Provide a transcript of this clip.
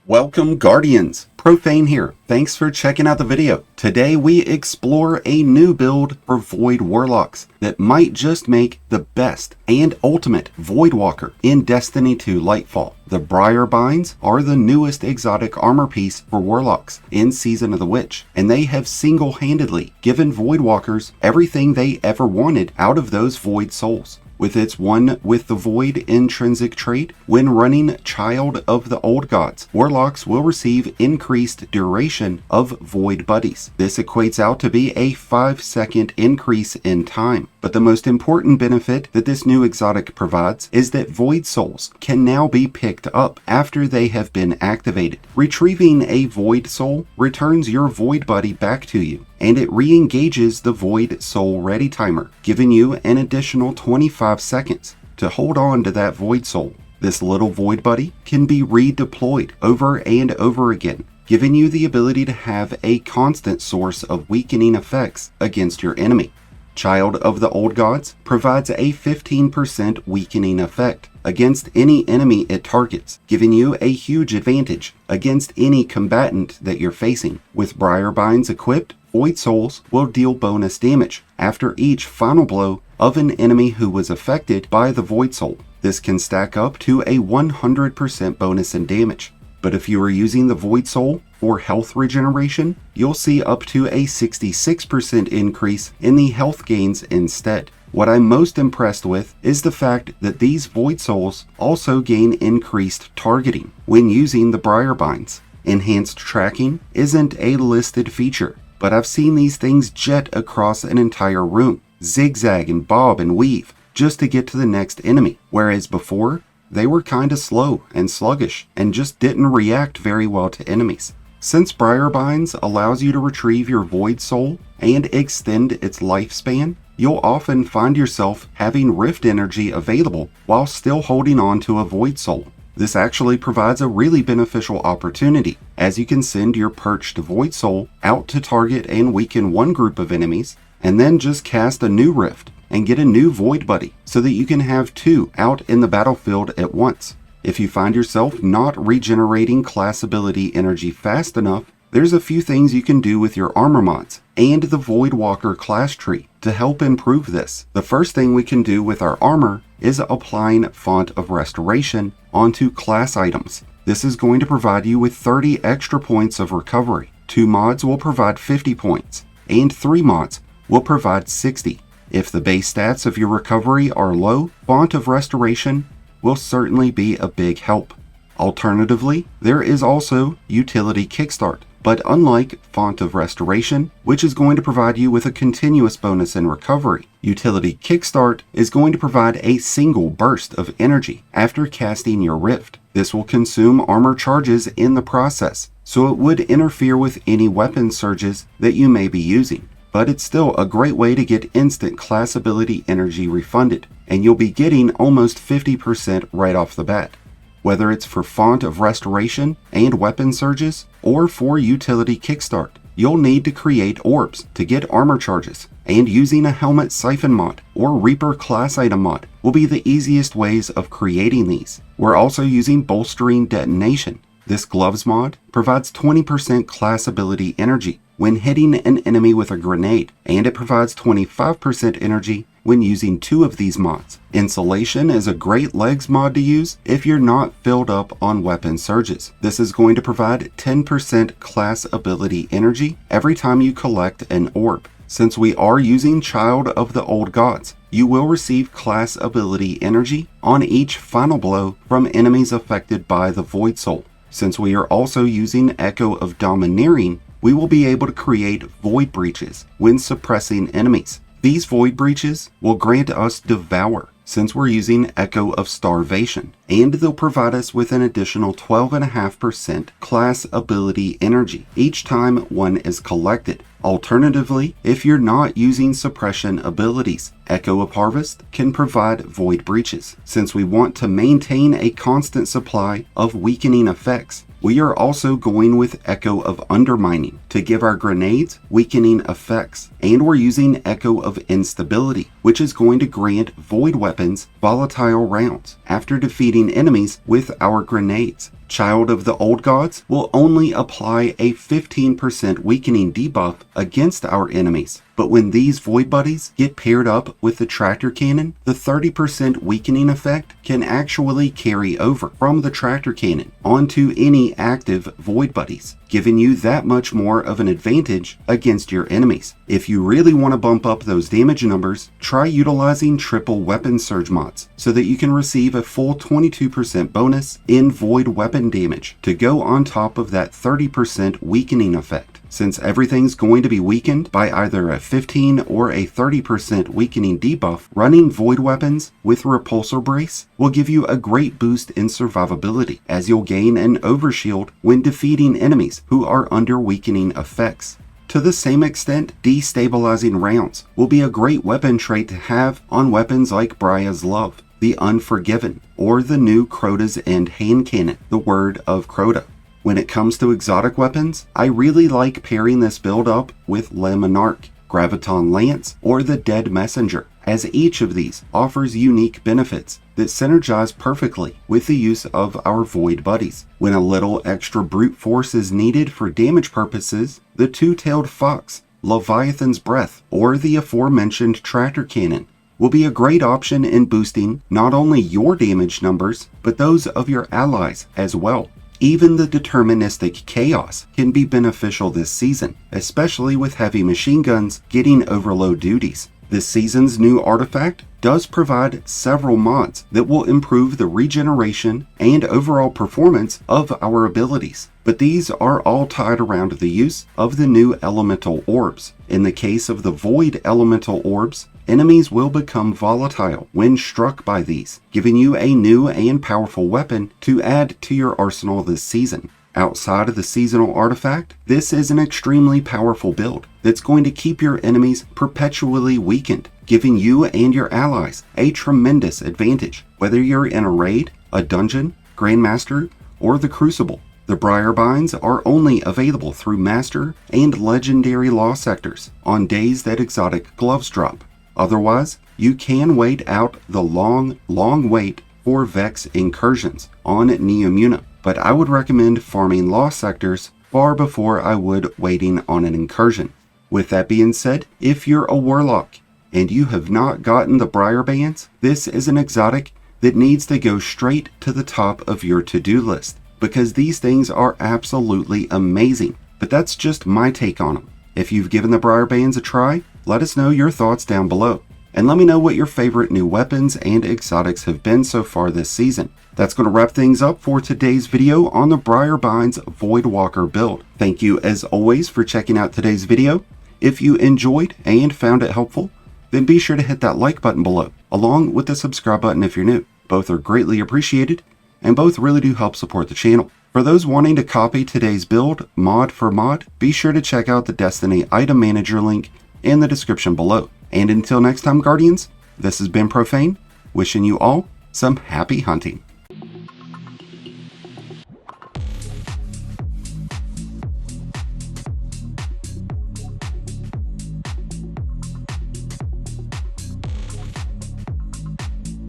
Welcome Guardians, Profane here. Thanks for checking out the video. Today we explore a new build for Void Warlocks that might just make the best and ultimate Voidwalker in Destiny 2 Lightfall. The Briarbinds are the newest exotic armor piece for Warlocks in Season of the Witch, and they have single-handedly given Voidwalkers everything they ever wanted out of those Void souls. With its One with the Void intrinsic trait, when running Child of the Old Gods, Warlocks will receive increased duration of Void Buddies. This equates out to be a 5-second increase in time. But the most important benefit that this new exotic provides is that Void Souls can now be picked up after they have been activated. Retrieving a Void Soul returns your Void Buddy back to you, and it re-engages the Void Soul Ready timer, giving you an additional 25 seconds to hold on to that Void Soul. This little Void Buddy can be redeployed over and over again, giving you the ability to have a constant source of weakening effects against your enemy. Child of the Old Gods provides a 15% weakening effect against any enemy it targets, giving you a huge advantage against any combatant that you're facing. With Briarbinds equipped, Void Souls will deal bonus damage after each final blow of an enemy who was affected by the Void Soul. This can stack up to a 100% bonus in damage. But if you are using the Void Soul for health regeneration, you'll see up to a 66% increase in the health gains instead. What I'm most impressed with is the fact that these Void Souls also gain increased targeting when using the Briarbinds. Enhanced tracking isn't a listed feature, but I've seen these things jet across an entire room, zigzag and bob and weave, just to get to the next enemy, whereas before, they were kinda slow and sluggish and just didn't react very well to enemies. Since Briarbinds allows you to retrieve your Void Soul and extend its lifespan, you'll often find yourself having Rift energy available while still holding on to a Void Soul. This actually provides a really beneficial opportunity, as you can send your perched Void Soul out to target and weaken one group of enemies, and then just cast a new Rift and get a new Void Buddy so that you can have two out in the battlefield at once. If you find yourself not regenerating class ability energy fast enough, there's a few things you can do with your armor mods and the Voidwalker class tree to help improve this. The first thing we can do with our armor is applying Font of Restoration onto class items. This is going to provide you with 30 extra points of recovery. 2 mods will provide 50 points, and 3 mods will provide 60. If the base stats of your recovery are low, Font of Restoration will certainly be a big help. Alternatively, there is also Utility Kickstart, but unlike Font of Restoration, which is going to provide you with a continuous bonus in recovery, Utility Kickstart is going to provide a single burst of energy after casting your Rift. This will consume armor charges in the process, so it would interfere with any weapon surges that you may be using. But it's still a great way to get instant class ability energy refunded, and you'll be getting almost 50% right off the bat. Whether it's for Font of Restoration and weapon surges, or for Utility Kickstart, you'll need to create orbs to get armor charges, and using a Helmet Siphon mod or Reaper class item mod will be the easiest ways of creating these. We're also using Bolstering Detonation. This Gloves mod provides 20% class ability energy when hitting an enemy with a grenade, and it provides 25% energy when using 2 of these mods. Insulation is a great legs mod to use if you're not filled up on weapon surges. This is going to provide 10% class ability energy every time you collect an orb. Since we are using Child of the Old Gods, you will receive class ability energy on each final blow from enemies affected by the Void Soul. Since we are also using Echo of Domineering, we will be able to create Void Breaches when suppressing enemies. These Void Breaches will grant us Devour, since we're using Echo of Starvation, and they'll provide us with an additional 12.5% class ability energy each time one is collected. Alternatively, if you're not using suppression abilities, Echo of Harvest can provide Void Breaches. Since we want to maintain a constant supply of weakening effects, we are also going with Echo of Undermining to give our grenades weakening effects, and we're using Echo of Instability, which is going to grant Void Weapons volatile rounds after defeating enemies with our grenades. Child of the Old Gods will only apply a 15% weakening debuff against our enemies, but when these Void Buddies get paired up with the Tractor Cannon, the 30% weakening effect can actually carry over from the Tractor Cannon onto any active Void Buddies, giving you that much more of an advantage against your enemies. If you really want to bump up those damage numbers, try utilizing triple weapon surge mods so that you can receive a full 22% bonus in void weapon damage to go on top of that 30% weakening effect. Since everything's going to be weakened by either a 15 or a 30% weakening debuff, running void weapons with Repulsor Brace will give you a great boost in survivability, as you'll gain an overshield when defeating enemies who are under weakening effects. To the same extent, destabilizing rounds will be a great weapon trait to have on weapons like Briar's Love, the Unforgiven, or the new Crota's End Hand Cannon, the Word of Crota. When it comes to exotic weapons, I really like pairing this build up with Le Monarch, Graviton Lance, or the Dead Messenger, as each of these offers unique benefits that synergize perfectly with the use of our Void Buddies. When a little extra brute force is needed for damage purposes, the Two-Tailed Fox, Leviathan's Breath, or the aforementioned Tractor Cannon will be a great option in boosting not only your damage numbers, but those of your allies as well. Even the deterministic chaos can be beneficial this season, especially with heavy machine guns getting overload duties. This season's new artifact does provide several mods that will improve the regeneration and overall performance of our abilities, but these are all tied around the use of the new elemental orbs. In the case of the Void elemental orbs, enemies will become volatile when struck by these, giving you a new and powerful weapon to add to your arsenal this season. Outside of the seasonal artifact, this is an extremely powerful build that's going to keep your enemies perpetually weakened, giving you and your allies a tremendous advantage, whether you're in a raid, a dungeon, Grandmaster, or the Crucible. The Briarbinds are only available through Master and Legendary Law sectors on days that exotic gloves drop. Otherwise, you can wait out the long wait for Vex incursions on Neomuna, but I would recommend farming Law sectors far before I would waiting on an incursion. With that being said, if you're a Warlock and you have not gotten the Briarbands, this is an exotic that needs to go straight to the top of your to-do list, because these things are absolutely amazing. But that's just my take on them. If you've given the Briarbands a try, let us know your thoughts down below. And let me know what your favorite new weapons and exotics have been so far this season. That's going to wrap things up for today's video on the Briarbinds Voidwalker build. Thank you as always for checking out today's video. If you enjoyed and found it helpful, then be sure to hit that like button below, along with the subscribe button if you're new. Both are greatly appreciated, and both really do help support the channel. For those wanting to copy today's build, mod for mod, be sure to check out the Destiny Item Manager link in the description below. And until next time, Guardians, this has been Profane, wishing you all some happy hunting.